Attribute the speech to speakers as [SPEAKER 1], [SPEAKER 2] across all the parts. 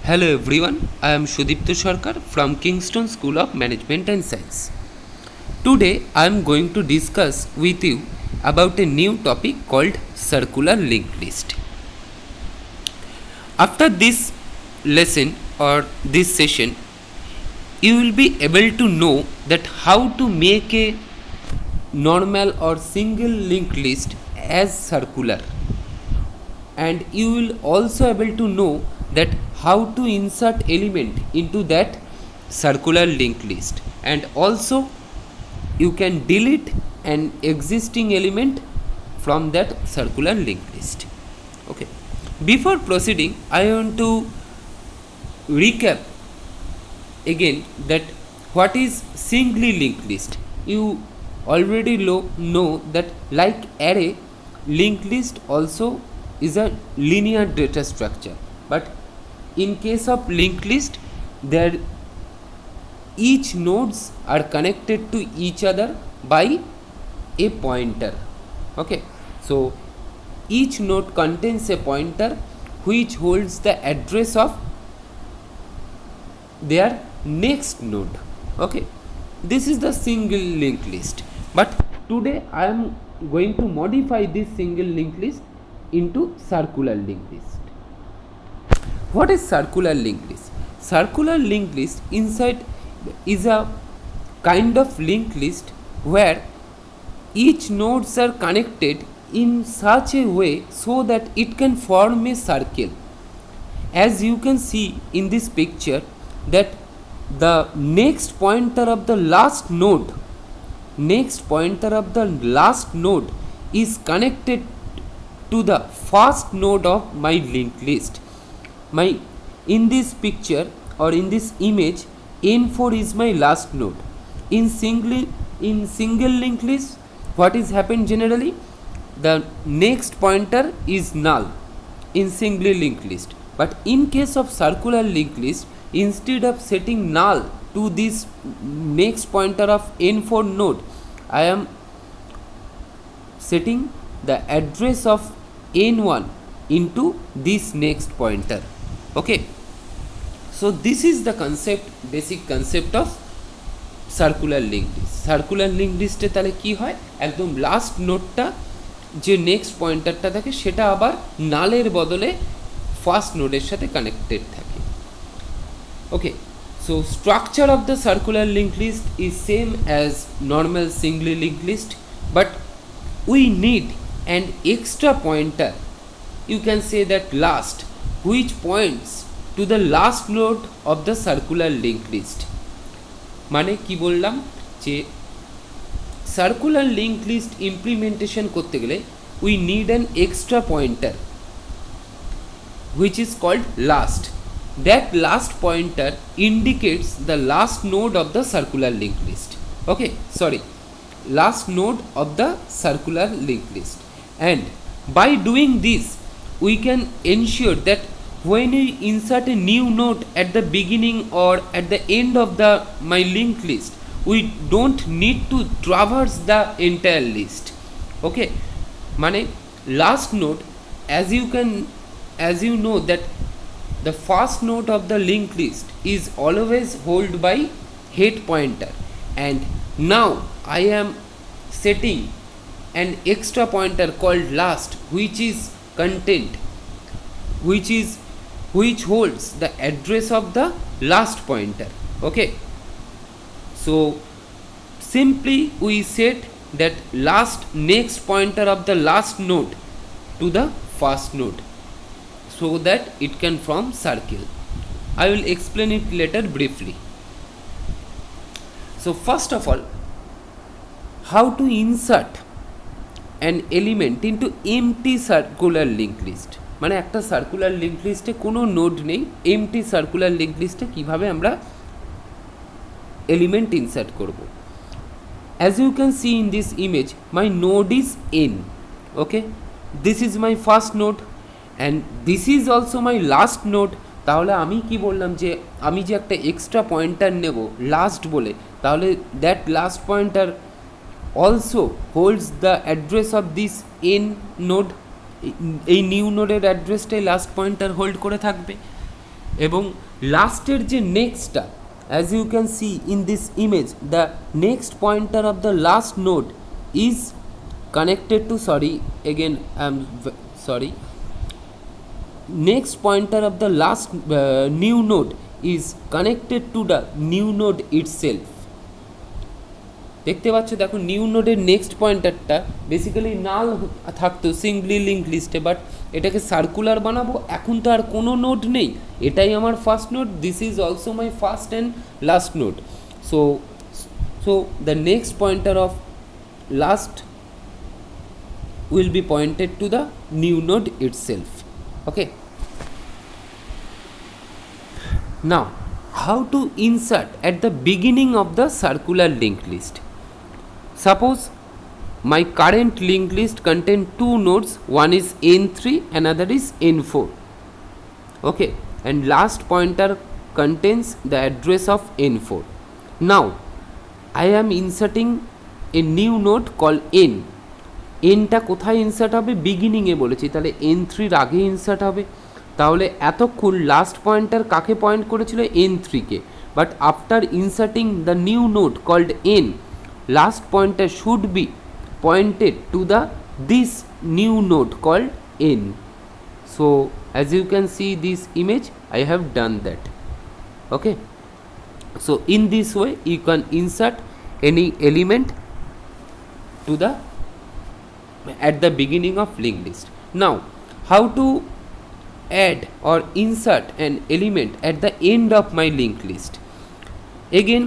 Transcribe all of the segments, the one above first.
[SPEAKER 1] Hello everyone, I am Sudipto Sarkar from Kingston School of Management and Science. Today I am going to discuss with you about a new topic called circular linked list. After this lesson or this session, you will be able to know that how to make a normal or single linked list as circular, and you will also able to know that how to insert element into that circular linked list, and also you can delete an existing element from that circular linked list. Okay, before proceeding I want to recap again that what is singly linked list. You already know that like array, linked list also is a linear data structure, but in case of linked list there each nodes are connected to each other by a pointer. Okay, so each node contains a pointer which holds the address of their next node. Okay, this is the single linked list, but today I am going to modify this single linked list into circular linked list. What is circular linked list? Circular linked list inside is a kind of linked list where each nodes are connected in such a way so that it can form a circle. As you can see in this picture that the next pointer of the last node is connected to the first node of my linked list. In this picture or in this image, n4 is my last node. In single linked list, what is happened generally? The next pointer is null in single linked list. But in case of circular linked list, instead of setting null to this next pointer of n4 node, I am setting the address of n1 into this next pointer. Okay, so this is the basic concept of circular linked list. Circular linked list তাহলে কি হয়, একদম last নোডটা যে next পয়েন্টারটা থাকে সেটা আবার নালের বদলে first নোডের সাথে কানেক্টেড থাকে। ওকে, so structure of the circular linked list is same as normal single linked list, but we need an extra pointer, you can say that last, which points to the last node of the circular linked list. মানে কি বললাম যে circular linked list implementation করতে গেলে we need an extra pointer which is called last. That last pointer indicates the last node of the circular linked list. Okay, sorry, last node of the circular linked list, and by doing this we can ensure that when we insert a new node at the beginning or at the end of my linked list, we don't need to traverse the entire list. Okay, মানে last node, as you know that the first node of the linked list is always held by head pointer, and now I am setting an extra pointer called last which holds the address of the last pointer. Okay, so simply we set that next pointer of the last node to the first node so that it can form circle. I will explain it later briefly. So first of all, how to insert an element into empty circular linked list. মানে একটা circular link লিস্টে কোনো node নেই, MT circular link লিস্টে কীভাবে আমরা element insert করব। As you can see in this image, my node is N. Okay, this is my first node and this is also my last node. তাহলে আমি কি বললাম যে আমি যে একটা এক্সট্রা পয়েন্টার নেব লাস্ট বলে, তাহলে that last pointer also holds the address of this N node. এই নিউ নোডের অ্যাড্রেসটাই লাস্ট পয়েন্টার হোল্ড করে থাকবে। এবং লাস্টের যে নেক্সটটা, as you can see in this image, the next pointer of the last node is connected to, next pointer of the last new node is connected to the new node itself. দেখতে পাচ্ছ, দেখো new নোডের next পয়েন্টারটা basically নাল থাকতো Singoli link লিস্টে, but এটাকে circular বানাবো, এখন তো আর কোনো নোড নেই, এটাই আমার first node, this is also my first and last node. So the next pointer of last will be pointed to the new node itself. Okay, now how to insert at the beginning of the circular linked list. Suppose my current linked list contain two nodes, one is n3, another is n4. Okay, and last pointer contains the address of n4. Now I am inserting a new node called n. এনটা কোথায় insert হবে? বিগিনিংয়ে বলেছি, তাহলে n3 আগে insert হবে। তাহলে এতক্ষণ last pointer কাকে point করেছিল? n3কে। But after inserting the new node called n, last pointer should be pointed to the this new node called n. So as you can see this image, I have done that. Okay, so in this way you can insert any element to the at the beginning of linked list. Now how to add or insert an element at the end of my linked list? Again,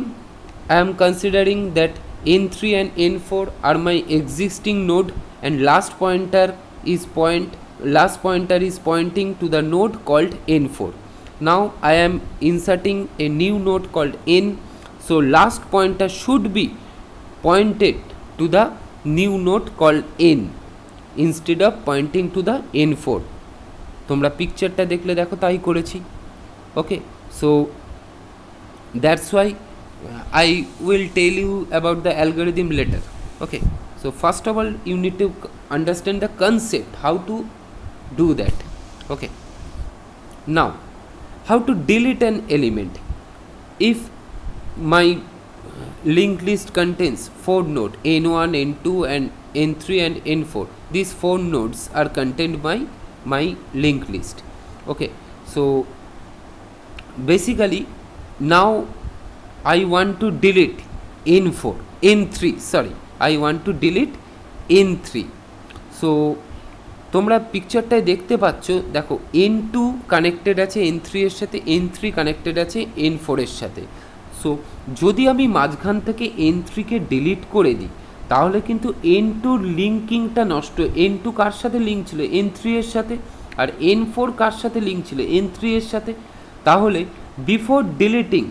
[SPEAKER 1] I am considering that n3 and n4 are my existing node, and last pointer is pointing to the node called n4. Now I am inserting a new node called n, so last pointer should be pointed to the new node called n instead of pointing to the n4. তোমরা পিকচারটা দেখলে দেখো তাই করেছি। Okay, so that's why I will tell you about the algorithm later. Okay, so first of all you need to understand the concept, how to do that. Okay, now how to delete an element. If my linked list contains 4 nodes, n1, n2 and n3 and n4, these 4 nodes are contained by my linked list. Okay, so basically now I want to delete I want to delete n3. so তোমরা পিকচারটায় দেখতে পাচ্ছ, দেখো n2 connected আছে n3 এর সাথে, n3 connected আছে n4 এর সাথে। সো যদি আমি মাঝখান থেকে n3কে ডিলিট করে দিই, তাহলে কিন্তু n2র লিঙ্কিংটা নষ্ট। n2 কার সাথে লিঙ্ক ছিল? n3 এর সাথে। আর n4 কার সাথে লিঙ্ক ছিল? n3 এর সাথে। তাহলে before deleting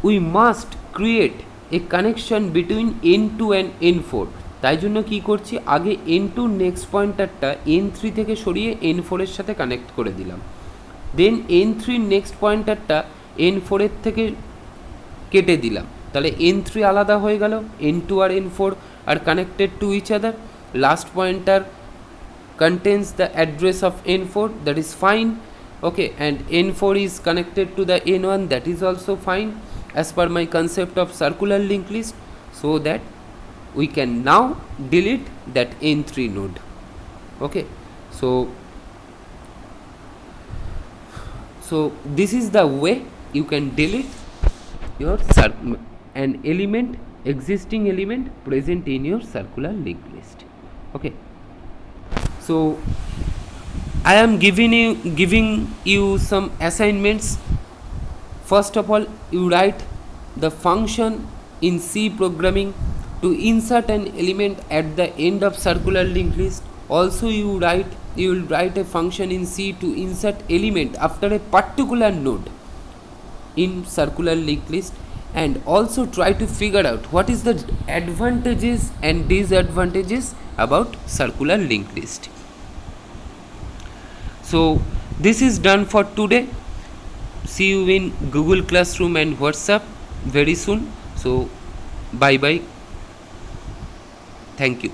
[SPEAKER 1] we must create a connection between n2 and n4. তাই জন্য কি করছি, আগে n2 নেক্সট পয়েন্টারটা n3 থেকে সরিয়ে n4 এর সাথে কানেক্ট করে দিলাম, দেন n3 নেক্সট পয়েন্টারটা n4 এর থেকে কেটে দিলাম, তাহলে n3 আলাদা হয়ে গেল, n2 আর n4 আর connected to each other. Last pointer contains the address of n4, that is fine. Okay, and n4 is connected to the n1, that is also fine as per my concept of circular linked list, so that we can now delete that n3 node. Okay, so this is the way you can delete your an existing element present in your circular linked list. Okay, so I am giving you some assignments. First of all, you write the function in C programming to insert an element at the end of circular linked list. Also you will write a function in C to insert element after a particular node in circular linked list, and also try to figure out what is the advantages and disadvantages about circular linked list. So this is done for today. See you in Google Classroom and WhatsApp very soon. So bye bye. Thank you.